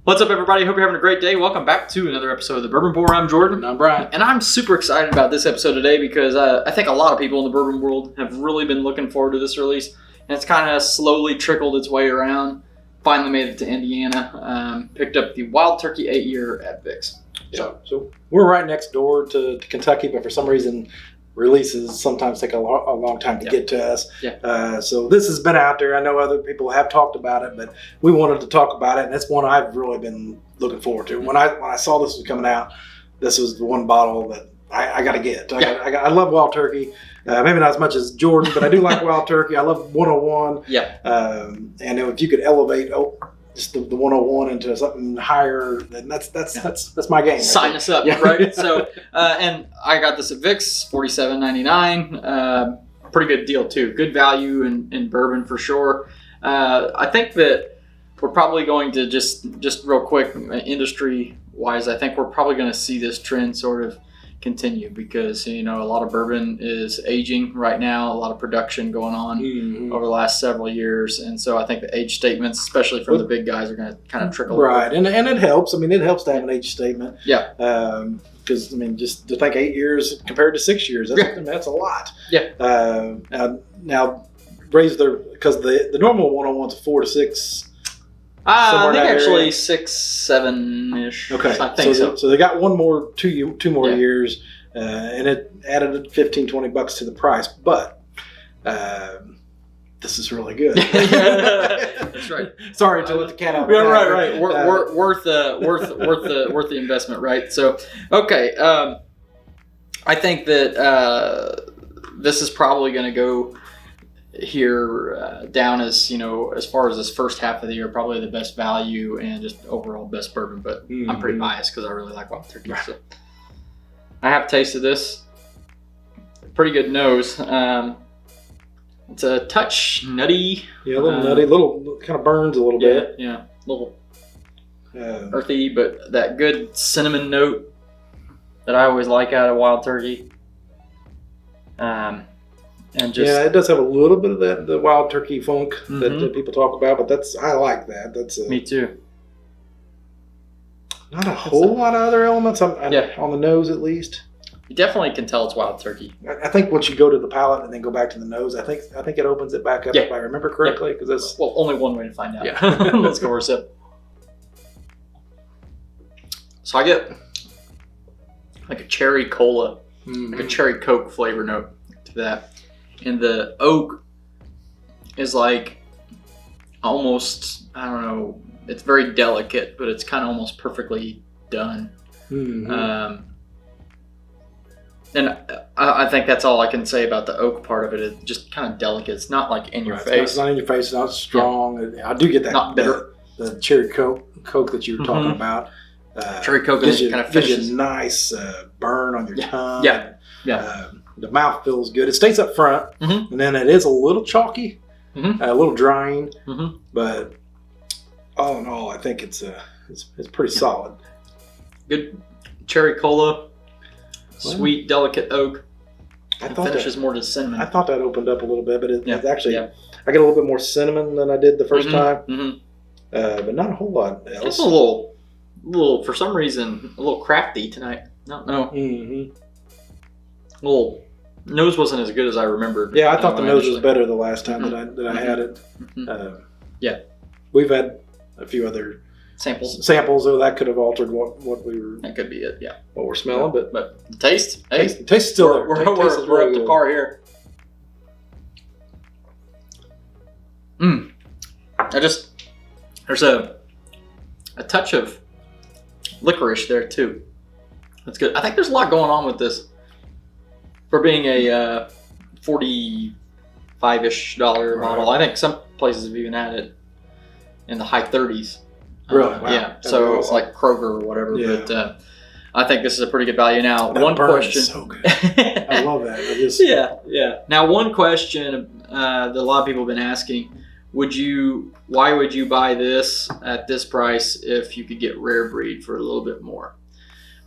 What's up, everybody? Hope you're having a great day. Welcome back to another episode of the Bourbon Board. I'm Jordan. And I'm Brian. And I'm super excited about this episode today because I think a lot of people in the bourbon world have really been looking forward to this release. And it's kind of slowly trickled its way around. Finally made it to Indiana. Picked up the Wild Turkey 8-year at Vic's. So we're right next door to Kentucky, but for some reason releases sometimes take a long time to get to us. So this has been out there. I know other people have talked about it, but we wanted to talk about it, and it's one I've really been looking forward to. When I saw this was coming out, this was the one bottle that I got to get. I love Wild Turkey. Maybe not as much as Jordan, but I do like Wild Turkey. I love 101. And if you could elevate just the 101 into something higher, then that's my game. Sign us up, right? So, and I got this at Vic's, $47.99. Pretty good deal too. Good value in bourbon for sure. I think that we're probably going to just real quick, industry wise, I think we're probably going to see this trend sort of continue because a lot of bourbon is aging right now, a lot of production going on over the last several years, and so I think the age statements, especially from the big guys, are going to kind of trickle right over. And it helps. I mean, it helps to have an age statement. Because just to think 8 years compared to 6 years, that's a lot. Now raise because the normal 101's 4 to 6. I think actually 6, 7-ish. Okay, I think so. So they got two more years, and it added $15-$20 to the price. But this is really good. That's right. Sorry to let the cat out. Right. Worth the investment, right? So, okay. I think that this is probably going to go here down as as far as this first half of the year, probably the best value and just overall best bourbon, but I'm pretty biased because I really like Wild Turkey. So I have tasted this. Pretty good nose. It's a touch nutty. A little nutty, little kind of burns a little bit. A little earthy, but that good cinnamon note that I always like out of Wild Turkey. And it does have a little bit of the Wild Turkey funk that people talk about, but I like that. Me too. Not a whole lot of other elements on the nose, at least. You definitely can tell it's Wild Turkey. I think once you go to the palate and then go back to the nose, I think it opens it back up if I remember correctly. Because that's only one way to find out. Let's go for a sip. So I get like a cherry cola, like a cherry Coke flavor note to that. And the oak is like almost, I don't know, it's very delicate, but it's kind of almost perfectly done. And I think that's all I can say about the oak part of it. It's just kind of delicate. It's not like in your face. It's not in your face. It's not strong. I do get that. Not bitter. The cherry Coke that you were talking about. Cherry Coke kind of gives you a nice burn on your tongue. The mouth feels good. It stays up front, and then it is a little chalky, a little drying, but all in all, I think it's pretty solid. Good cherry cola, sweet, delicate oak. I thought finishes more to cinnamon. I thought that opened up a little bit, but it's actually I get a little bit more cinnamon than I did the first time, but not a whole lot else. It's a little for some reason a little crafty tonight. No. Little nose wasn't as good as I remembered. I thought the nose was better the last time that I had it. We've had a few other samples, so that could have altered what we were. That could be it. What we're smelling, but the taste. Taste still there. We're up to par here. There's a touch of licorice there too. That's good. I think there's a lot going on with this. For being a $45-ish bottle, I think some places have even had it in the high 30s. Really? Wow. So it's like Kroger or whatever. But I think this is a pretty good value. Now, one question. So good. I love that. Now, one question that a lot of people have been asking: why would you buy this at this price if you could get rare breed for a little bit more?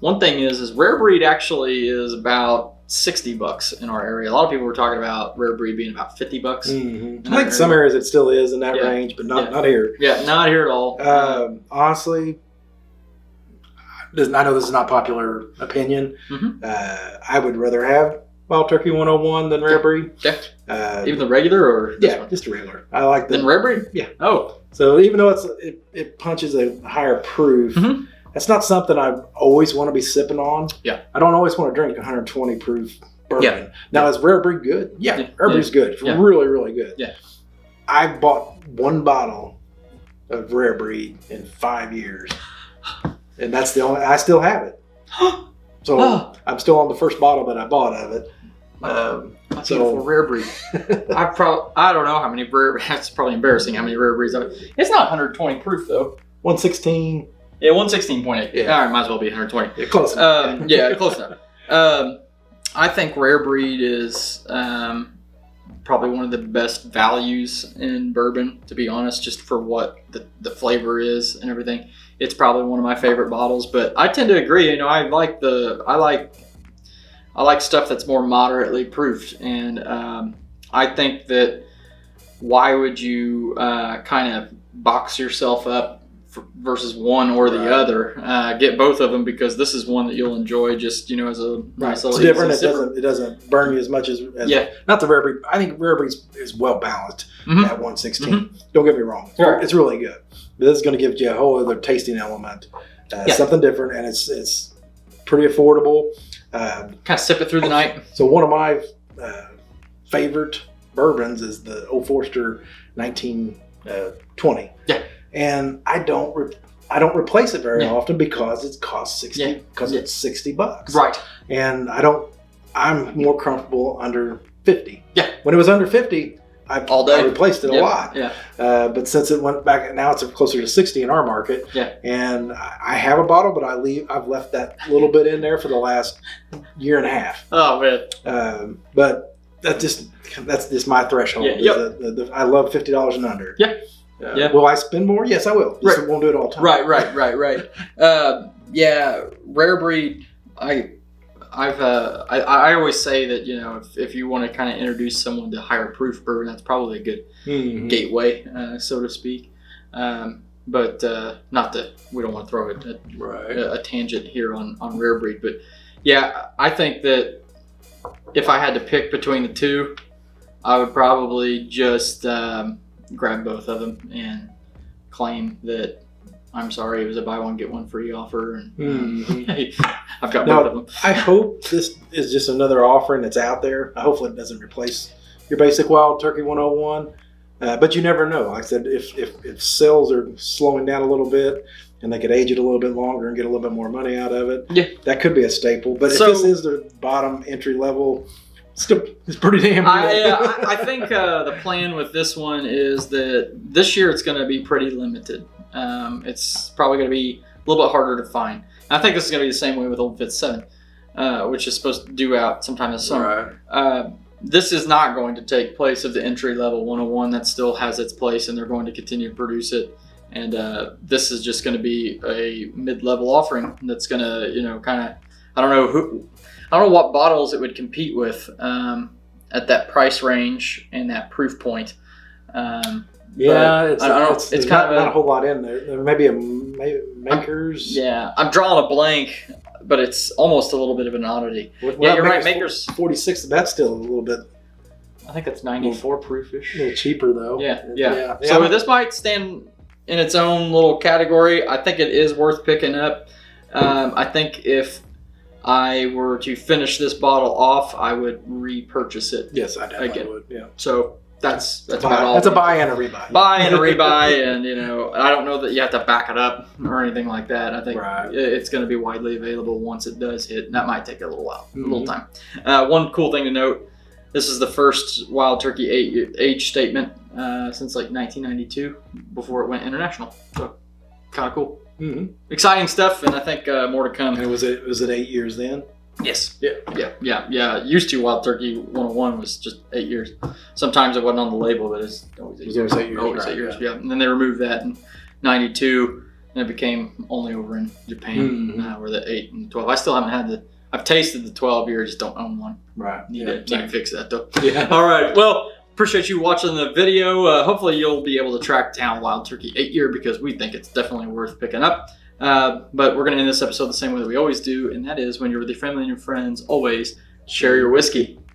One thing is rare breed actually is about $60 in our area. A lot of people were talking about rare breed being about $50. Mm-hmm. I think some areas it still is in that range, but not here. Yeah, not here at all. Honestly, I know this is not popular opinion. I would rather have Wild Turkey 101 than Rare Breed. Okay. Even the regular or this one? Just a regular. I like the Rare Breed. Yeah. Oh. So even though it punches a higher proof, that's not something I always want to be sipping on. Yeah. I don't always want to drink 120 proof bourbon. Yeah. Now is Rare Breed good? Yeah. Rare Breed's good. It's really, really good. Yeah. I bought one bottle of Rare Breed in 5 years, and that's the only. I still have it. So I'm still on the first bottle that I bought of it. So Rare Breed. I don't know how many rare. That's probably embarrassing. How many Rare Breeds? It's not 120 proof though. 116. Yeah, 116.8. Yeah. All right, might as well be 120. Yeah, close enough. Yeah, close enough. I think Rare Breed is probably one of the best values in bourbon, to be honest, just for what the flavor is and everything. It's probably one of my favorite bottles, but I tend to agree. You know, I like stuff that's more moderately proofed, and I think that why would you kind of box yourself up versus one or the other? Get both of them, because this is one that you'll enjoy just, you know, as a nice little. It's different. It doesn't burn you as much as not the Rare Breed. I think Rare Breed is well balanced at 116. Don't get me wrong. It's really good. But this is going to give you a whole other tasting element, something different, and it's pretty affordable. Kind of sip it through the night. So one of my favorite bourbons is the Old Forester 1920. Yeah. And I don't replace it very often because it costs $60 because it's $60. Right. And I'm more comfortable under 50. Yeah. When it was under 50, I replaced it a lot. Yeah. But since it went back, now it's closer to 60 in our market. Yeah. And I have a bottle, but I've left that little bit in there for the last year and a half. Oh man. But that's just my threshold. Yeah. I love $50 and under. Yeah. Will I spend more? Yes, I will. Just won't do it all the time. Right. Yeah, Rare Breed. I always say that, you know, if you want to kind of introduce someone to higher proof bourbon, that's probably a good gateway, so to speak. But not that we don't want to throw a tangent here on Rare Breed, but yeah, I think that if I had to pick between the two, I would probably just grab both of them and claim that I'm sorry, it was a buy one get one free offer, and I've got both of them. I hope this is just another offering that's out there. Hopefully it doesn't replace your basic Wild Turkey 101, but you never know. Like I said, if sales are slowing down a little bit and they could age it a little bit longer and get a little bit more money out of it, that could be a staple. But if this is the bottom entry level, still, it's pretty damn good. I think the plan with this one is that this year it's going to be pretty limited. It's probably going to be a little bit harder to find. And I think this is going to be the same way with Old Fitz 7, which is supposed to due out sometime this summer. Right. This is not going to take place of the entry-level 101. That still has its place, and they're going to continue to produce it. And this is just going to be a mid-level offering that's going to, you know, kind of, I don't know what bottles it would compete with at that price range and that proof point. It's kind of not a whole lot in there. There may be a Makers. I'm drawing a blank, but it's almost a little bit of an oddity. You're right. Makers 46. That's still a little bit. I think it's 94 proofish. A little cheaper though. Yeah. So this might stand in its own little category. I think it is worth picking up. I think if I were to finish this bottle off, I would repurchase it. Yes, I definitely again. would. Yeah. So that's about all. That's a buy and a rebuy. Buy and a rebuy, and you know, I don't know that you have to back it up or anything like that. I think it's going to be widely available once it does hit, and that might take a little while, a little time. One cool thing to note: this is the first Wild Turkey age statement since like 1992, before it went international. So kind of cool. Mm-hmm. Exciting stuff, and I think more to come. And was it 8 years then? Yes. Yeah. Used to Wild Turkey 101 was just 8 years. Sometimes it wasn't on the label, but it's always 8 years. Always 8 years. Yeah. And then they removed that in '92, and it became only over in Japan where the 8 and 12. I still haven't had I've tasted the 12 year, just don't own one. Right. Need to fix that though. Yeah. All right. Well, appreciate you watching the video. Hopefully you'll be able to track down Wild Turkey 8 year, because we think it's definitely worth picking up. But we're going to end this episode the same way that we always do, and that is when you're with your family and your friends, always share your whiskey.